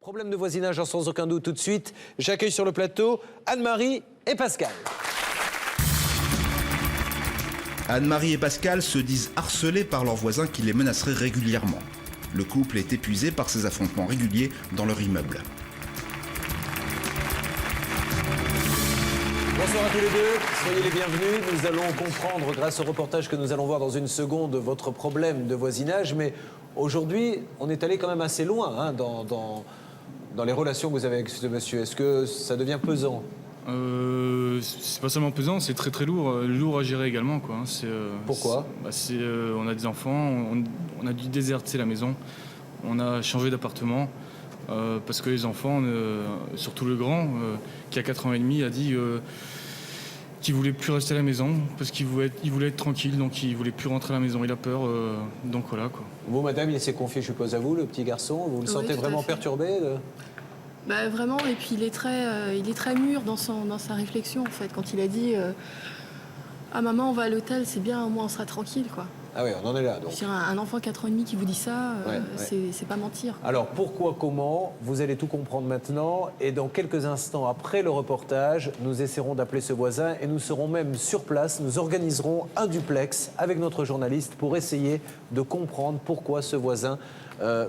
Problème de voisinage sans aucun doute tout de suite. J'accueille sur le plateau Anne-Marie et Pascal. Anne-Marie et Pascal se disent harcelés par leurs voisins qui les menaceraient régulièrement. Le couple est épuisé par ces affrontements réguliers dans leur immeuble. Bonsoir à tous les deux, soyez les bienvenus. Nous allons comprendre, grâce au reportage que nous allons voir dans une seconde, votre problème de voisinage. Mais aujourd'hui, on est allé quand même assez loin dans les relations que vous avez avec ce monsieur. Est-ce que ça devient pesant ? C'est pas seulement pesant, c'est très très lourd à gérer également, quoi. Pourquoi ? On a des enfants, on a dû déserter la maison, on a changé d'appartement parce que les enfants, surtout le grand qui a 4 ans et demi, a dit qu'il voulait plus rester à la maison parce qu'il voulait être tranquille, donc il voulait plus rentrer à la maison, il a peur, donc voilà, quoi. Vous, madame, il s'est confié, je suppose, à vous, le petit garçon. Vous le sentez vraiment perturbé Bah, vraiment, et puis il est très mûr dans sa réflexion, en fait. Quand il a dit « Ah maman, on va à l'hôtel, c'est bien, au moins on sera tranquille, quoi ». Ah oui, on en est là, donc. Un enfant 4 ans et demi qui vous dit ça, c'est pas mentir. Alors, pourquoi, comment ? Vous allez tout comprendre maintenant. Et dans quelques instants, après le reportage, nous essaierons d'appeler ce voisin et nous serons même sur place. Nous organiserons un duplex avec notre journaliste pour essayer de comprendre pourquoi ce voisin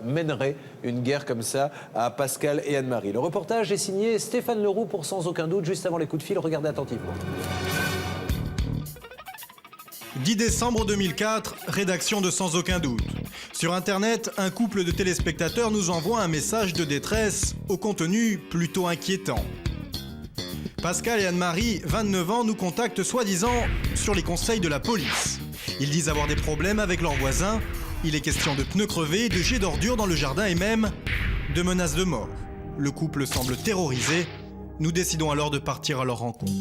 mènerait une guerre comme ça à Pascal et Anne-Marie. Le reportage est signé Stéphane Leroux pour Sans aucun doute. Juste avant les coups de fil, regardez attentivement. 10 décembre 2004, rédaction de Sans aucun doute. Sur Internet, un couple de téléspectateurs nous envoie un message de détresse au contenu plutôt inquiétant. Pascal et Anne-Marie, 29 ans, nous contactent soi-disant sur les conseils de la police. Ils disent avoir des problèmes avec leurs voisins. Il est question de pneus crevés, de jets d'ordures dans le jardin et même de menaces de mort. Le couple semble terrorisé. Nous décidons alors de partir à leur rencontre.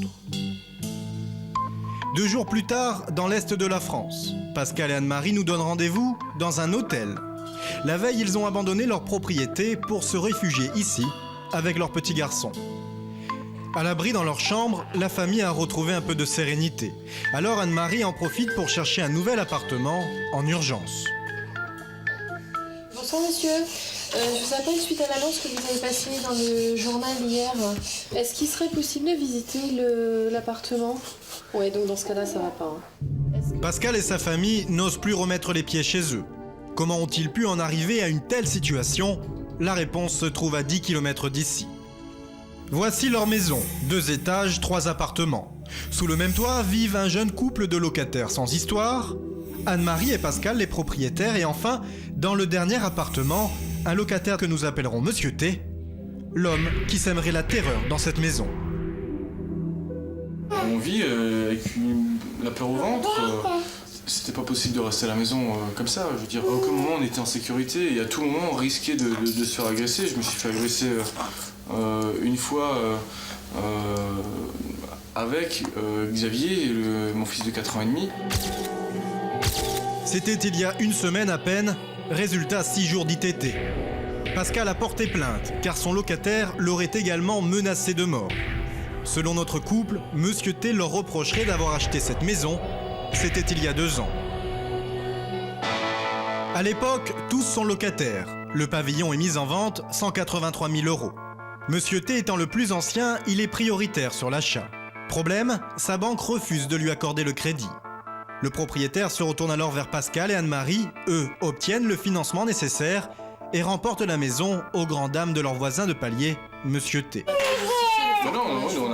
2 jours plus tard, dans l'est de la France, Pascal et Anne-Marie nous donnent rendez-vous dans un hôtel. La veille, ils ont abandonné leur propriété pour se réfugier ici, avec leur petit garçon. À l'abri dans leur chambre, la famille a retrouvé un peu de sérénité. Alors Anne-Marie en profite pour chercher un nouvel appartement en urgence. Bonsoir monsieur, je vous appelle suite à l'annonce que vous avez passée dans le journal hier. Est-ce qu'il serait possible de visiter l'appartement ? Ouais, donc dans ce cas-là, ça va pas. Pascal et sa famille n'osent plus remettre les pieds chez eux. Comment ont-ils pu en arriver à une telle situation ? La réponse se trouve à 10 km d'ici. Voici leur maison, 2 étages, 3 appartements. Sous le même toit vivent un jeune couple de locataires sans histoire, Anne-Marie et Pascal les propriétaires, et enfin, dans le dernier appartement, un locataire que nous appellerons Monsieur T, l'homme qui sèmerait la terreur dans cette maison. On vit avec la peur au ventre. C'était pas possible de rester à la maison comme ça. Je veux dire, à aucun moment on était en sécurité et à tout moment on risquait de se faire agresser. Je me suis fait agresser une fois avec Xavier, mon fils de 4 ans et demi. C'était il y a 1 semaine à peine, résultat 6 jours d'ITT. Pascal a porté plainte car son locataire l'aurait également menacé de mort. Selon notre couple, Monsieur T leur reprocherait d'avoir acheté cette maison. C'était il y a 2 ans. À l'époque, tous sont locataires. Le pavillon est mis en vente 183 000 €. Monsieur T étant le plus ancien, il est prioritaire sur l'achat. Problème, sa banque refuse de lui accorder le crédit. Le propriétaire se retourne alors vers Pascal et Anne-Marie. Eux obtiennent le financement nécessaire et remportent la maison aux grandes dames de leur voisin de palier, Monsieur T. Non,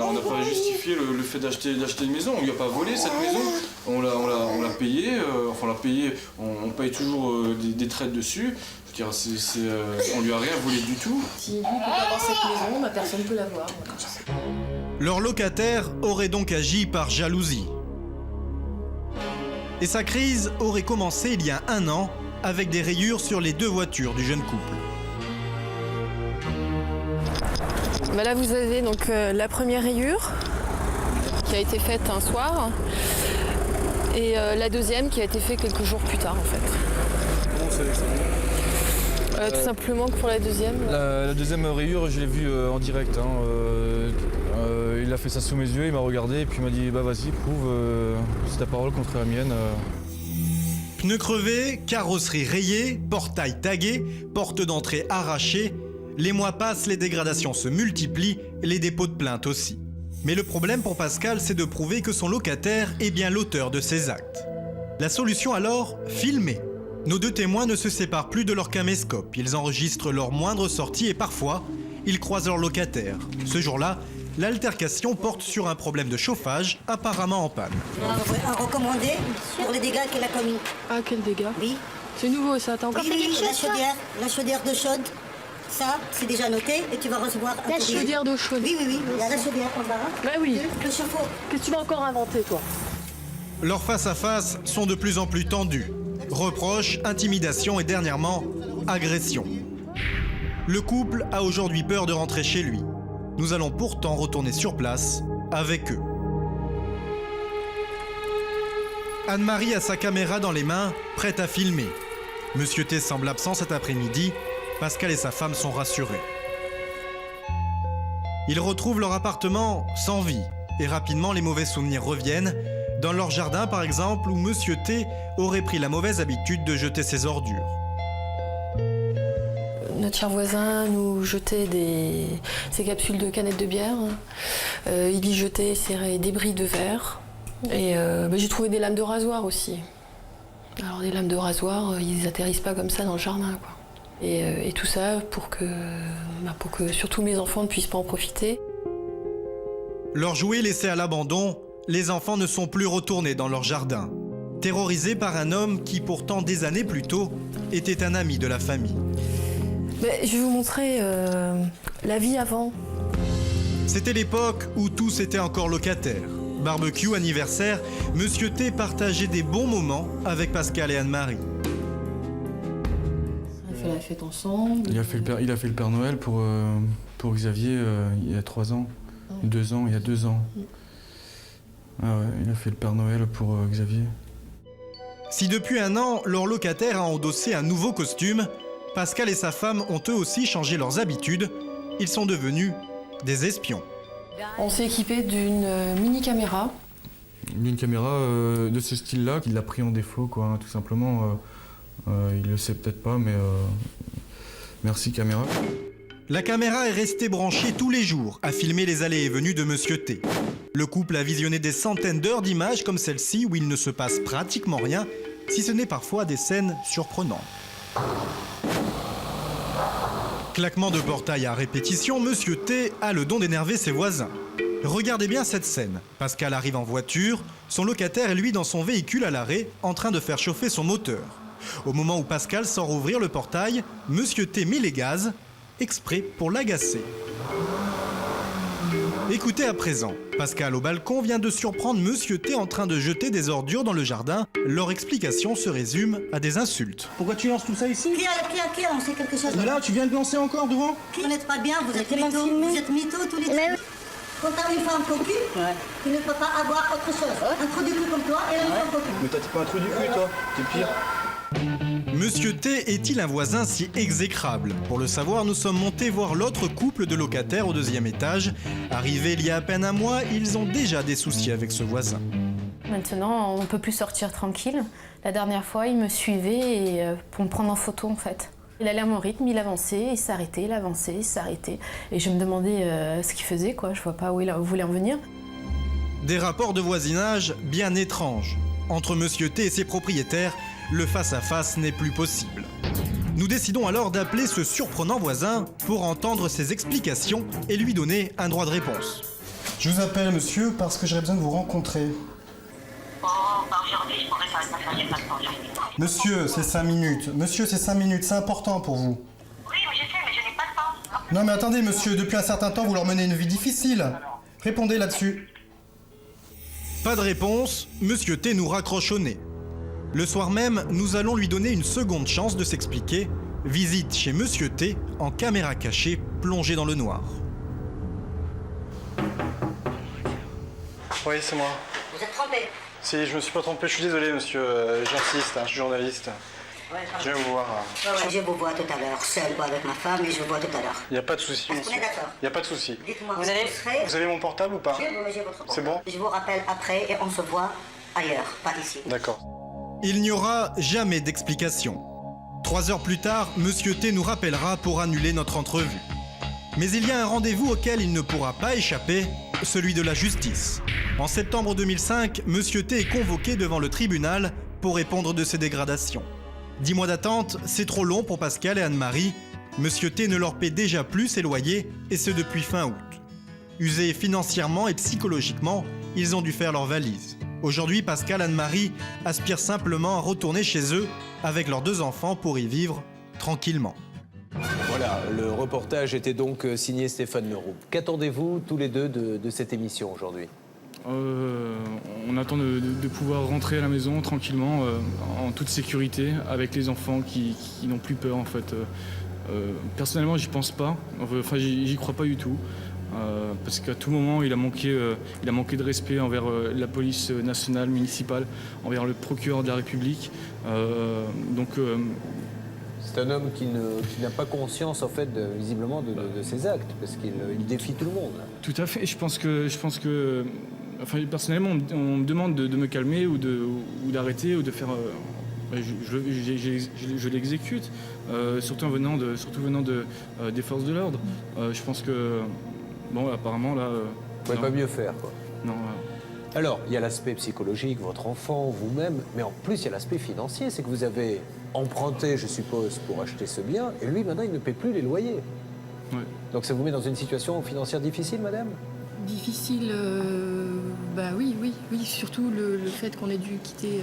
on n'a pas justifié le fait d'acheter une maison. On lui a pas volé cette maison. On l'a payé. On paye toujours des traites dessus. Je veux dire, on lui a rien volé du tout. Si lui ne peut pas avoir cette maison, personne ne peut l'avoir. Leur locataire aurait donc agi par jalousie. Et sa crise aurait commencé il y a 1 an avec des rayures sur les 2 voitures du jeune couple. Bah là, vous avez donc la première rayure qui a été faite un soir et la deuxième qui a été faite quelques jours plus tard en fait. Comment vous savez que ça Tout simplement que pour la deuxième. La deuxième rayure, je l'ai vue en direct. Il a fait ça sous mes yeux, il m'a regardé et puis il m'a dit bah vas-y, prouve, c'est ta parole contre la mienne. Pneus crevés, carrosserie rayée, portail tagué, porte d'entrée arrachée. Les mois passent, les dégradations se multiplient, les dépôts de plainte aussi. Mais le problème pour Pascal, c'est de prouver que son locataire est bien l'auteur de ces actes. La solution alors, filmer. Nos deux témoins ne se séparent plus de leur caméscope. Ils enregistrent leurs moindres sorties et parfois, ils croisent leur locataire. Ce jour-là, l'altercation porte sur un problème de chauffage, apparemment en panne. Un recommandé pour les dégâts qu'elle a commis. Ah, quel dégât. Oui. C'est nouveau ça, t'as encore Oui, la chaudière d'eau chaude. Ça, c'est déjà noté et tu vas recevoir un La courrier. chaudière d'eau chaude. Oui, il y a la chaudière en bas. Bah oui. Le chauffe-eau. Qu'est-ce que tu vas encore inventer, toi? Leurs face-à-face sont de plus en plus tendus. Reproches, intimidations et dernièrement, agressions. Le couple a aujourd'hui peur de rentrer chez lui. Nous allons pourtant retourner sur place avec eux. Anne-Marie a sa caméra dans les mains, prête à filmer. Monsieur T semble absent cet après-midi. Pascal et sa femme sont rassurés. Ils retrouvent leur appartement sans vie. Et rapidement, les mauvais souvenirs reviennent. Dans leur jardin, par exemple, où Monsieur T aurait pris la mauvaise habitude de jeter ses ordures. Notre cher voisin nous jetait ses capsules de canettes de bière. Il y jetait ses débris de verre. Et j'ai trouvé des lames de rasoir aussi. Alors des lames de rasoir, ils atterrissent pas comme ça dans le jardin, quoi. Et tout ça pour que surtout mes enfants ne puissent pas en profiter. Leurs jouets laissés à l'abandon, les enfants ne sont plus retournés dans leur jardin. Terrorisés par un homme qui, pourtant des années plus tôt, était un ami de la famille. Je vais vous montrer la vie avant. C'était l'époque où tous étaient encore locataires. Barbecue, anniversaire, Monsieur T partageait des bons moments avec Pascal et Anne-Marie. On a fait la fête ensemble. Il a fait le Père Noël pour Xavier il y a 3 ans. 2 ans, il y a 2 ans. Ah ouais, il a fait le Père Noël pour Xavier. Si depuis 1 an, leur locataire a endossé un nouveau costume, Pascal et sa femme ont eux aussi changé leurs habitudes. Ils sont devenus des espions. On s'est équipé d'une mini-caméra. Une caméra de ce style-là, qu'il l'a pris en défaut, quoi, hein, tout simplement. Il le sait peut-être pas, mais merci caméra. La caméra est restée branchée tous les jours à filmer les allées et venues de Monsieur T. Le couple a visionné des centaines d'heures d'images comme celle-ci où il ne se passe pratiquement rien, si ce n'est parfois des scènes surprenantes. Claquement de portail à répétition, Monsieur T a le don d'énerver ses voisins. Regardez bien cette scène. Pascal arrive en voiture, son locataire est lui dans son véhicule à l'arrêt, en train de faire chauffer son moteur. Au moment où Pascal sort ouvrir le portail, Monsieur T met les gaz, exprès pour l'agacer. Écoutez à présent, Pascal au balcon vient de surprendre Monsieur T en train de jeter des ordures dans le jardin. Leur explication se résume à des insultes. Pourquoi tu lances tout ça ici? Qui a lancé quelque chose? Mais là, tu viens de lancer encore devant? Vous n'êtes pas bien, vous êtes mythos tous les deux. Quand t'as une femme cocu, tu ne peux pas avoir autre chose. Un trou du cul comme toi et une femme cocu. Mais toi, t'es pas un trou du cul, toi. T'es pire. Monsieur T est-il un voisin si exécrable? Pour le savoir, nous sommes montés voir l'autre couple de locataires au 2e étage. Arrivés il y a à peine un mois, ils ont déjà des soucis avec ce voisin. Maintenant, on ne peut plus sortir tranquille. La dernière fois, il me suivait pour me prendre en photo, en fait. Il allait à mon rythme, il avançait, il s'arrêtait, il avançait, il s'arrêtait. Et je me demandais ce qu'il faisait, quoi. Je vois pas où il voulait en venir. Des rapports de voisinage bien étranges. Entre Monsieur T et ses propriétaires, le face-à-face n'est plus possible. Nous décidons alors d'appeler ce surprenant voisin pour entendre ses explications et lui donner un droit de réponse. Je vous appelle, monsieur, parce que j'aurais besoin de vous rencontrer. Aujourd'hui, je pourrais faire une affaire, il n'y a pas de problème. Monsieur, c'est 5 minutes. Monsieur, c'est 5 minutes, c'est important pour vous. Oui, je sais, mais je n'ai pas de temps. Non mais attendez, monsieur, depuis un certain temps, vous leur menez une vie difficile. Répondez là-dessus. Pas de réponse, Monsieur T nous raccroche au nez. Le soir même, nous allons lui donner une seconde chance de s'expliquer. Visite chez Monsieur T, en caméra cachée, plongée dans le noir. Oui, c'est moi. Vous êtes trompé. Si, je me suis pas trompé, je suis désolé, monsieur. J'insiste, je suis journaliste. Je vais vous voir. Je vous vois tout à l'heure, seul ou avec ma femme, et je vous vois tout à l'heure. Il n'y a pas de souci, On monsieur. est d'accord. Il n'y a pas de souci. Dites-moi, Vous avez mon portable ou pas? J'ai votre C'est bon? Je vous rappelle après et on se voit ailleurs, pas ici. D'accord. Il n'y aura jamais d'explication. 3 heures plus tard, Monsieur T nous rappellera pour annuler notre entrevue. Mais il y a un rendez-vous auquel il ne pourra pas échapper, celui de la justice. En septembre 2005, Monsieur T est convoqué devant le tribunal pour répondre de ses dégradations. 10 mois d'attente, c'est trop long pour Pascal et Anne-Marie. Monsieur T ne leur paie déjà plus ses loyers, et ce depuis fin août. Usés financièrement et psychologiquement, ils ont dû faire leurs valises. Aujourd'hui, Pascal et Anne-Marie aspirent simplement à retourner chez eux avec leurs 2 enfants pour y vivre tranquillement. Voilà, le reportage était donc signé Stéphane Leroux. Qu'attendez-vous tous les deux de cette émission aujourd'hui ? On attend de pouvoir rentrer à la maison tranquillement, en toute sécurité, avec les enfants qui n'ont plus peur en fait. Personnellement, j'y pense pas, enfin j'y crois pas du tout. Parce qu'à tout moment, il a manqué de respect envers la police nationale, municipale, envers le procureur de la République. C'est un homme qui n'a pas conscience, en fait, visiblement, de ses actes, parce qu'il défie tout le monde. Tout à fait. Je pense que enfin, personnellement, on me demande de me calmer ou d'arrêter ou de faire. Je l'exécute, surtout venant des forces de l'ordre. Je pense que, bon, apparemment, là... Vous ne pouvez pas mieux faire, quoi. Non. Alors, il y a l'aspect psychologique, votre enfant, vous-même, mais en plus, il y a l'aspect financier. C'est que vous avez emprunté, je suppose, pour acheter ce bien, et lui, maintenant, il ne paie plus les loyers. Ouais. Donc ça vous met dans une situation financière difficile, madame ? Difficile, bah oui, surtout le fait qu'on ait dû quitter,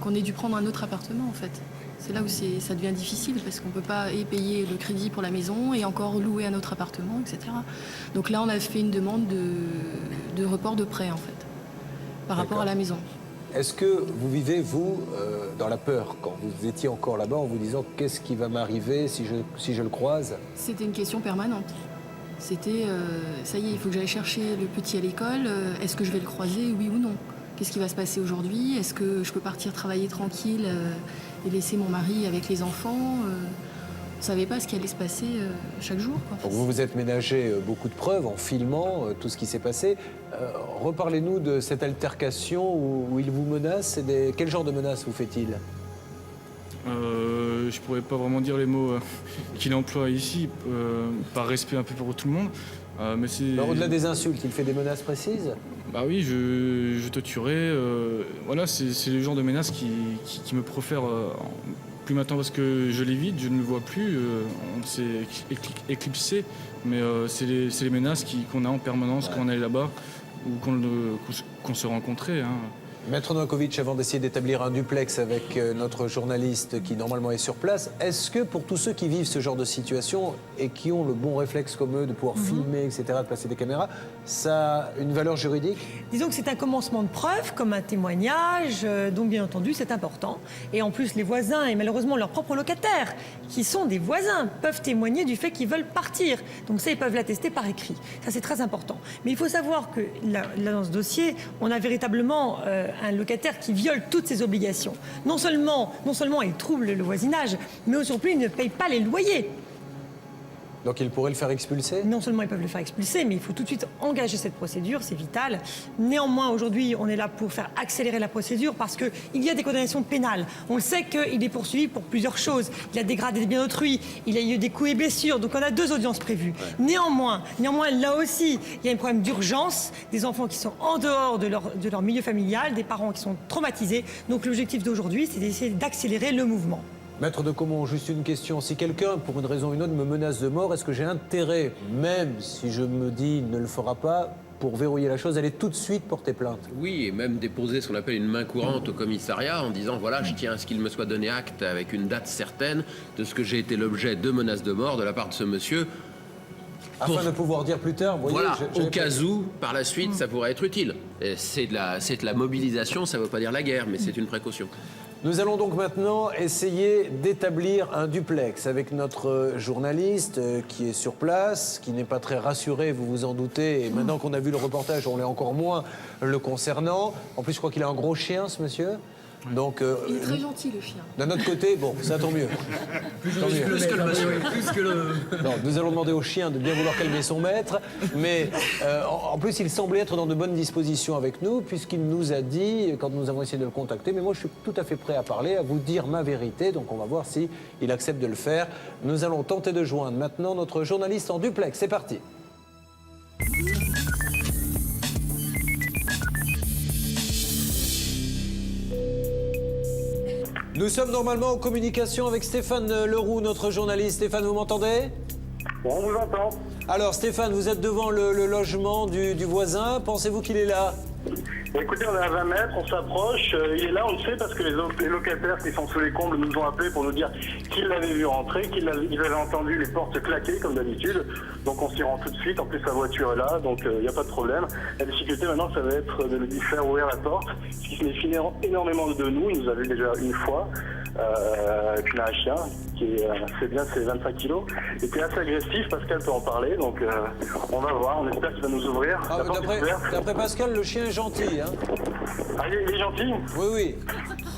qu'on ait dû prendre un autre appartement en fait. C'est là où ça devient difficile parce qu'on ne peut pas payer le crédit pour la maison et encore louer un autre appartement, etc. Donc là, on a fait une demande de report de prêt en fait, par rapport à la maison. Est-ce que vous vivez, vous, dans la peur quand vous étiez encore là-bas en vous disant qu'est-ce qui va m'arriver si je le croise ? C'était une question permanente. C'était, ça y est, il faut que j'aille chercher le petit à l'école. Est-ce que je vais le croiser, oui ou non ? Qu'est-ce qui va se passer aujourd'hui ? Est-ce que je peux partir travailler tranquille et laisser mon mari avec les enfants ? On ne savait pas ce qui allait se passer chaque jour, quoi. Donc vous vous êtes ménagé beaucoup de preuves en filmant tout ce qui s'est passé. Reparlez-nous de cette altercation où il vous menace. Quel genre de menace vous fait-il ? Je pourrais pas vraiment dire les mots qu'il emploie ici, par respect un peu pour tout le monde. Mais c'est... Au-delà des insultes, il fait des menaces précises ? Bah oui, je te tuerai. Voilà, c'est le genre de menaces qui me profère plus maintenant parce que je l'évite, je ne le vois plus. On s'est éclipsé, mais c'est les menaces qu'on a en permanence quand on est là-bas ou qu'on se rencontrait. Hein. Maître Novakovic, avant d'essayer d'établir un duplex avec notre journaliste qui normalement est sur place, est-ce que pour tous ceux qui vivent ce genre de situation et qui ont le bon réflexe comme eux de pouvoir filmer, etc., de placer des caméras, ça a une valeur juridique ? Disons que c'est un commencement de preuve, comme un témoignage, donc bien entendu c'est important. Et en plus les voisins et malheureusement leurs propres locataires, qui sont des voisins, peuvent témoigner du fait qu'ils veulent partir. Donc ça, ils peuvent l'attester par écrit. Ça, c'est très important. Mais il faut savoir que là dans ce dossier, on a véritablement un locataire qui viole toutes ses obligations. Non seulement il trouble le voisinage, mais au surplus, il ne paye pas les loyers. Donc ils pourraient le faire expulser ? Non seulement ils peuvent le faire expulser, mais il faut tout de suite engager cette procédure, c'est vital. Néanmoins, aujourd'hui, on est là pour faire accélérer la procédure parce qu'il y a des condamnations pénales. On le sait qu'il est poursuivi pour plusieurs choses. Il a dégradé des biens d'autrui, il a eu des coups et blessures, donc on a 2 audiences prévues. Ouais. Néanmoins, là aussi, il y a un problème d'urgence, des enfants qui sont en dehors de leur milieu familial, des parents qui sont traumatisés. Donc l'objectif d'aujourd'hui, c'est d'essayer d'accélérer le mouvement. Maître de Caumont, juste une question. Si quelqu'un, pour une raison ou une autre, me menace de mort, est-ce que j'ai intérêt, même si je me dis ne le fera pas, pour verrouiller la chose, aller tout de suite porter plainte ? Oui, et même déposer ce qu'on appelle une main courante au commissariat en disant voilà, je tiens à ce qu'il me soit donné acte avec une date certaine de ce que j'ai été l'objet de menaces de mort de la part de ce monsieur. Afin de pouvoir dire plus tard, voyez, voilà, au cas où, par la suite, ça pourrait être utile. C'est de la mobilisation, ça ne veut pas dire la guerre, mais c'est une précaution. Nous allons donc maintenant essayer d'établir un duplex avec notre journaliste qui est sur place, qui n'est pas très rassuré, vous vous en doutez. Et maintenant qu'on a vu le reportage, on l'est encore moins le concernant. En plus, je crois qu'il a un gros chien, ce monsieur. Donc, Il est très gentil, le chien. d'un autre côté, bon, ça tant mieux. Plus que le monsieur. Plus que le... Non, nous allons demander au chien de bien vouloir calmer son maître, mais en plus, il semblait être dans de bonnes dispositions avec nous, puisqu'il nous a dit, quand nous avons essayé de le contacter, mais moi je suis tout à fait prêt à parler, à vous dire ma vérité, donc on va voir si il accepte de le faire. Nous allons tenter de joindre maintenant notre journaliste en duplex. C'est parti. Nous sommes normalement en communication avec Stéphane Leroux, notre journaliste. Stéphane, vous m'entendez? Bon, on vous entend. Alors Stéphane, vous êtes devant le logement du voisin. Pensez-vous qu'il est là? Écoutez, on est à 20 mètres, on s'approche. Il est là, on le sait, parce que les locataires qui sont sous les combles nous ont appelés pour nous dire qu'ils l'avaient vu rentrer, qu'ils avaient entendu les portes claquer, comme d'habitude. Donc on s'y rend tout de suite. En plus, sa voiture est là, donc il n'y a pas de problème. La difficulté maintenant, ça va être de lui faire ouvrir la porte, ce qui se méfie énormément de nous. Il nous a vu déjà une fois. Et puis il a un chien qui fait bien ses 25 kilos et qui est assez agressif. Pascal peut en parler, donc on va voir, on espère qu'il va nous ouvrir. Ah, d'après Pascal, le chien est gentil. Hein. Ah, il est gentil? Oui, oui.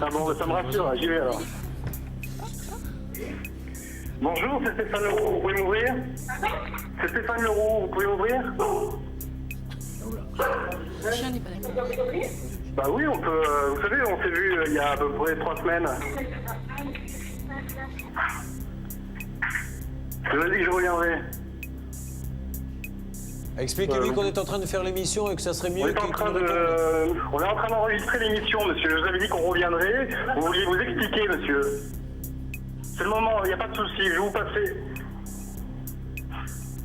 Ah bon, ça me rassure, j'y vais alors. Bonjour, c'est Stéphane Leroux, vous pouvez m'ouvrir? C'est Stéphane Leroux, vous pouvez m'ouvrir? Le chien n'est pas d'accord. Bah oui, on peut. Vous savez, on s'est vu il y a à peu près 3 semaines. Je vous ai dit que je reviendrai. Expliquez-lui qu'on est en train de faire l'émission et que ça serait mieux. On est en train d'enregistrer l'émission, monsieur. Je vous avais dit qu'on reviendrait. Vous vouliez vous expliquer, monsieur. C'est le moment, il n'y a pas de souci, je vais vous passer.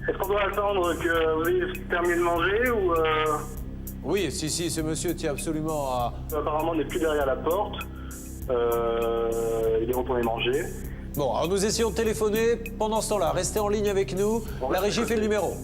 Est-ce qu'on doit attendre que vous ayez terminé de manger ou Oui, si, ce monsieur tient absolument à... Apparemment, on n'est plus derrière la porte. Il est retourné manger. Bon, alors nous essayons de téléphoner. Pendant ce temps-là, restez en ligne avec nous. La régie fait le numéro.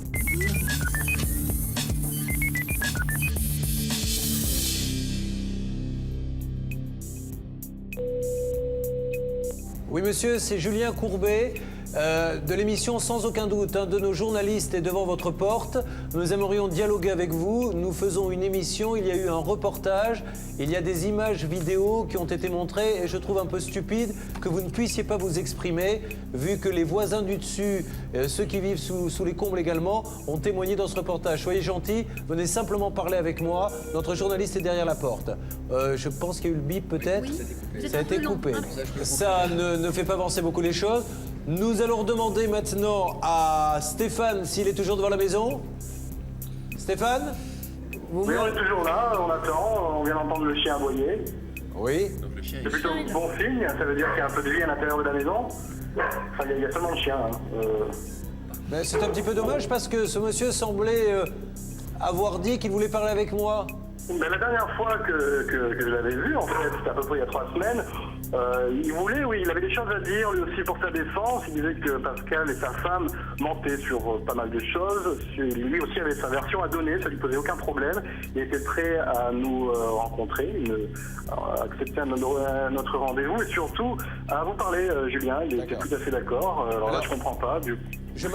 Oui, monsieur, c'est Julien Courbet. De l'émission Sans aucun doute, un de nos journalistes est devant votre porte. Nous aimerions dialoguer avec vous. Nous faisons une émission, il y a eu un reportage, il y a des images vidéo qui ont été montrées et je trouve un peu stupide que vous ne puissiez pas vous exprimer vu que les voisins du dessus, ceux qui vivent sous les combles également, ont témoigné dans ce reportage. Soyez gentils, venez simplement parler avec moi. Notre journaliste est derrière la porte. Je pense qu'il y a eu le bip peut-être. Oui. Ça a été coupé. Ça ne fait pas avancer beaucoup les choses. Nous allons demander maintenant à Stéphane s'il est toujours devant la maison. Stéphane? Oui, on est toujours là, on attend, on vient d'entendre le chien aboyer. Oui. C'est plutôt bon signe, ça veut dire qu'il y a un peu de vie à l'intérieur de la maison. Enfin, il y a seulement le chien. Ben, c'est un petit peu dommage parce que ce monsieur semblait avoir dit qu'il voulait parler avec moi. Ben, la dernière fois que je l'avais vu, en fait, c'était à peu près il y a 3 semaines, il voulait, oui, il avait des choses à dire, lui aussi pour sa défense. Il disait que Pascal et sa femme mentaient sur pas mal de choses. Lui aussi avait sa version à donner, ça lui posait aucun problème. Il était prêt à nous rencontrer, à accepter notre rendez-vous et surtout à vous parler, Julien. Il était tout à fait d'accord. Alors là, je comprends pas. Je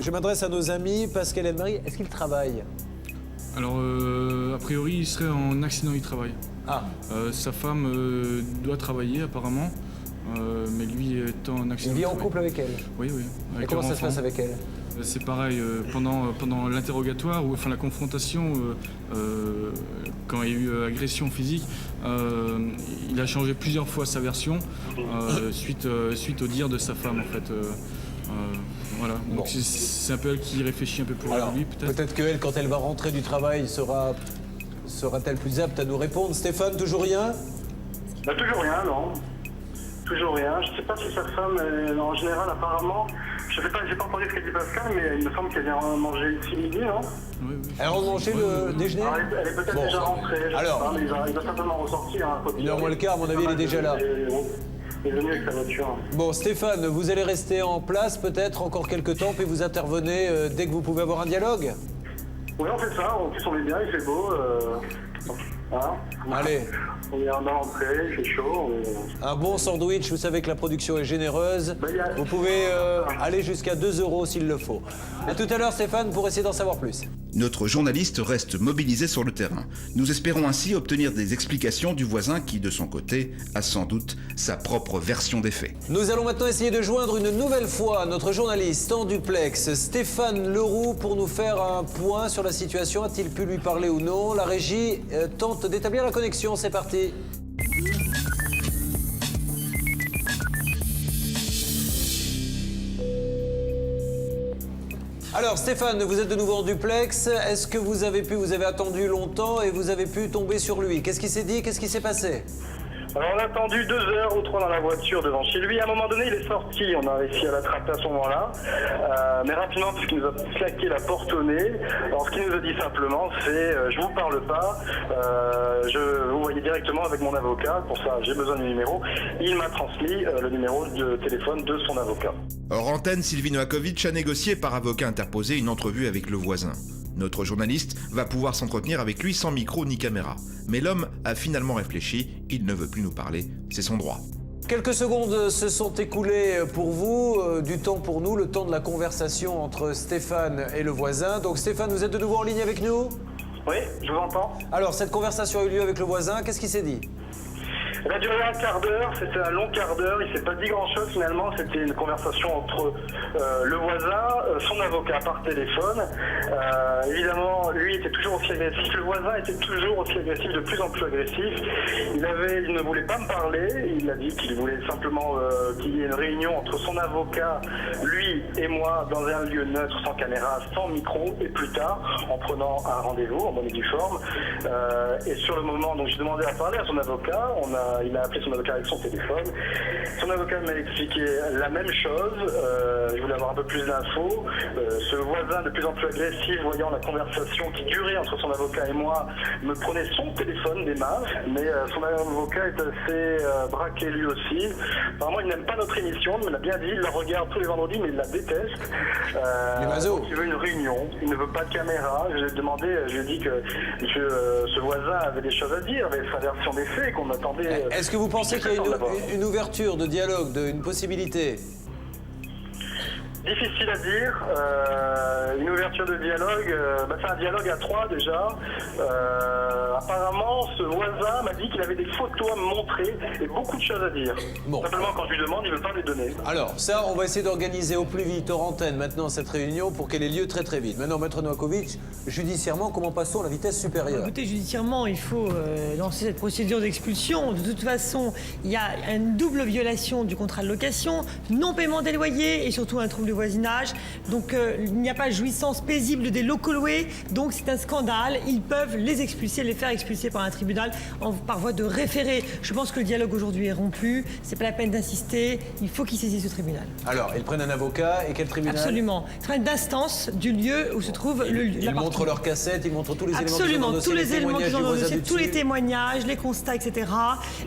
m'adresse à nos amis, Pascal et Marie. Est-ce qu'ils travaillent? Alors, a priori, il serait en accident du travail. Ah. Sa femme doit travailler apparemment, mais lui est en accident. Il vit en couple avec elle? Oui, oui. Et comment ça se passe avec elle? C'est pareil, pendant l'interrogatoire, ou enfin la confrontation, quand il y a eu agression physique, il a changé plusieurs fois sa version suite au dire de sa femme en fait. Voilà, donc c'est un peu elle qui réfléchit un peu pour lui peut-être. Peut-être qu'elle, quand elle va rentrer du travail, sera-t-elle plus apte à nous répondre? Stéphane, toujours rien? Bah, toujours rien, non. Toujours rien. Je ne sais pas si sa femme, en général, apparemment, je sais pas, j'ai pas entendu ce qu'a dit Pascal, mais il me semble qu'elle vient manger ici midi, non? Oui. Elle a mangé le déjeuner? Alors, elle est peut-être déjà rentrée, je sais pas, mais il va certainement ressortir. Hein, 1h moins le quart, à mon avis, il est déjà là. Il est venu avec sa voiture. Bon, Stéphane, vous allez rester en place peut-être encore quelques temps, puis vous intervenez dès que vous pouvez avoir un dialogue? Oui, on fait ça. En plus, on est bien, il fait beau. Hein. Allez. On est en entrée, il fait chaud. Un bon sandwich, vous savez que la production est généreuse. Vous pouvez aller jusqu'à 2 € s'il le faut. À tout à l'heure, Stéphane, pour essayer d'en savoir plus. Notre journaliste reste mobilisé sur le terrain. Nous espérons ainsi obtenir des explications du voisin qui, de son côté, a sans doute sa propre version des faits. Nous allons maintenant essayer de joindre une nouvelle fois notre journaliste en duplex, Stéphane Leroux, pour nous faire un point sur la situation. A-t-il pu lui parler ou non? La régie tente d'établir la connexion. C'est parti. Alors Stéphane, vous êtes de nouveau en duplex. Est-ce que vous avez attendu longtemps et vous avez pu tomber sur lui? Qu'est-ce qui s'est dit? Qu'est-ce qui s'est passé? Alors on a attendu 2 heures ou 3 dans la voiture devant chez lui. À un moment donné, il est sorti. On a réussi à l'attraper à ce moment-là. Mais rapidement, puisqu'il nous a claqué la porte au nez. Alors ce qu'il nous a dit simplement, c'est je vous parle pas. Je vous voyez directement avec mon avocat. Pour ça, j'ai besoin du numéro. Il m'a transmis le numéro de téléphone de son avocat. Hors antenne, Sylvie Novakovic a négocié par avocat interposé une entrevue avec le voisin. Notre journaliste va pouvoir s'entretenir avec lui sans micro ni caméra. Mais l'homme a finalement réfléchi, il ne veut plus nous parler, c'est son droit. Quelques secondes se sont écoulées pour vous, du temps pour nous, le temps de la conversation entre Stéphane et le voisin. Donc Stéphane, vous êtes de nouveau en ligne avec nous? Oui, je vous entends. Alors, cette conversation a eu lieu avec le voisin, qu'est-ce qui s'est dit? Elle a duré un quart d'heure, c'était un long quart d'heure, il s'est pas dit grand-chose finalement, c'était une conversation entre le voisin, son avocat par téléphone. Évidemment, lui était toujours aussi agressif, le voisin était toujours aussi agressif, de plus en plus agressif. Il ne voulait pas me parler, il a dit qu'il voulait simplement qu'il y ait une réunion entre son avocat, lui et moi, dans un lieu neutre, sans caméra, sans micro, et plus tard, en prenant un rendez-vous, en bonne et due forme. Et sur le moment, donc j'ai demandé à parler à son avocat, il a appelé son avocat avec son téléphone. Son avocat m'a expliqué la même chose. Je voulais avoir un peu plus d'infos. Ce voisin de plus en plus agressif, voyant la conversation qui durait entre son avocat et moi, me prenait son téléphone des mains. Mais son avocat est assez braqué lui aussi. Apparemment, il n'aime pas notre émission, il me l'a bien dit. Il la regarde tous les vendredis, mais il la déteste. Donc il veut une réunion. Il ne veut pas de caméra. Je lui ai demandé, je lui ai dit que ce voisin avait des choses à dire, avait sa version des faits, qu'on attendait. Est-ce que vous pensez qu'il y a une ouverture de dialogue, une possibilité? Difficile à dire. Une ouverture de dialogue, c'est un dialogue à 3 déjà. Apparemment, ce voisin m'a dit qu'il avait des photos à me montrer et beaucoup de choses à dire. Bon. Simplement, quand je lui demande, il ne veut pas les donner. Alors, ça, on va essayer d'organiser au plus vite, hors antenne, maintenant, cette réunion pour qu'elle ait lieu très très vite. Maintenant, Maître Novakovic, judiciairement, comment passons à la vitesse supérieure? Écoutez, judiciairement, il faut lancer cette procédure d'expulsion. De toute façon, il y a une double violation du contrat de location, non-paiement des loyers et surtout un trouble de voisinage. Donc, il n'y a pas de jouissance paisible des locaux loués. Donc, c'est un scandale. Ils peuvent les expulser, les faire expulser par un tribunal par voie de référé. Je pense que le dialogue aujourd'hui est rompu. C'est pas la peine d'insister. Il faut qu'ils saisissent ce tribunal. Alors, ils prennent un avocat et quel tribunal? Absolument. Tribunal d'instance du lieu où se trouve le lieu. Ils montrent leurs cassettes, ils montrent tous les éléments. Absolument, tous les éléments qui sont dans le dossier, tous les témoignages, les constats, etc.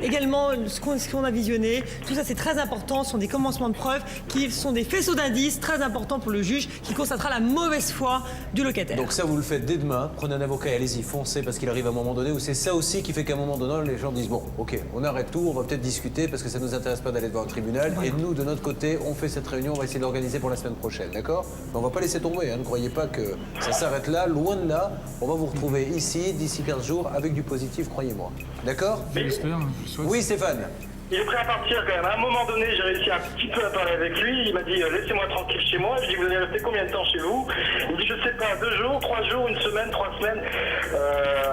Également, ce qu'on a visionné. Tout ça, c'est très important. Ce sont des commencements de preuves qui sont des faisceaux d'indices très importants pour le juge qui constatera la mauvaise foi du locataire. Donc ça, vous le faites dès demain. Prenez un avocat et allez-y, foncez parce qu'il arrive à un moment donné où c'est ça aussi qui fait qu'à un moment donné, les gens disent bon, ok, on arrête tout, on va peut-être discuter parce que ça ne nous intéresse pas d'aller devant un tribunal. Voilà. Et nous, de notre côté, on fait cette réunion, on va essayer de l'organiser pour la semaine prochaine, d'accord? Mais on va pas laisser tomber, hein. Ne croyez pas que ça s'arrête là, loin de là. On va vous retrouver ici, d'ici 15 jours, avec du positif, croyez-moi. D'accord? J'espère. Oui, Stéphane. Il est prêt à partir quand même. À un moment donné, j'ai réussi un petit peu à parler avec lui. Il m'a dit laissez-moi tranquille chez moi. Je lui ai dit vous allez rester combien de temps chez vous? Il me dit je sais pas, 2 jours, 3 jours, 1 semaine, 3 semaines.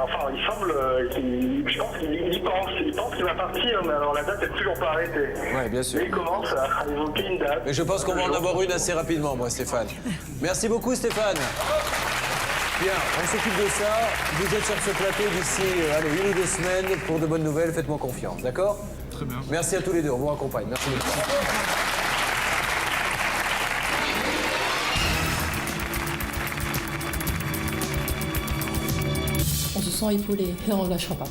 Enfin, il semble, je pense qu'il pense qu'il va partir, mais alors la date n'est toujours pas arrêtée. Ouais, bien sûr. Et il commence à évoquer une date. Mais je pense qu'on va en avoir une assez rapidement, moi, Stéphane. Merci beaucoup, Stéphane. Bien, on s'occupe de ça. Vous êtes sur ce plateau d'ici 1 ou 2 semaines pour de bonnes nouvelles. Faites-moi confiance, d'accord? Très bien. Merci à tous les deux, on vous accompagne. Merci beaucoup. On se sent épaulé et on ne lâchera pas.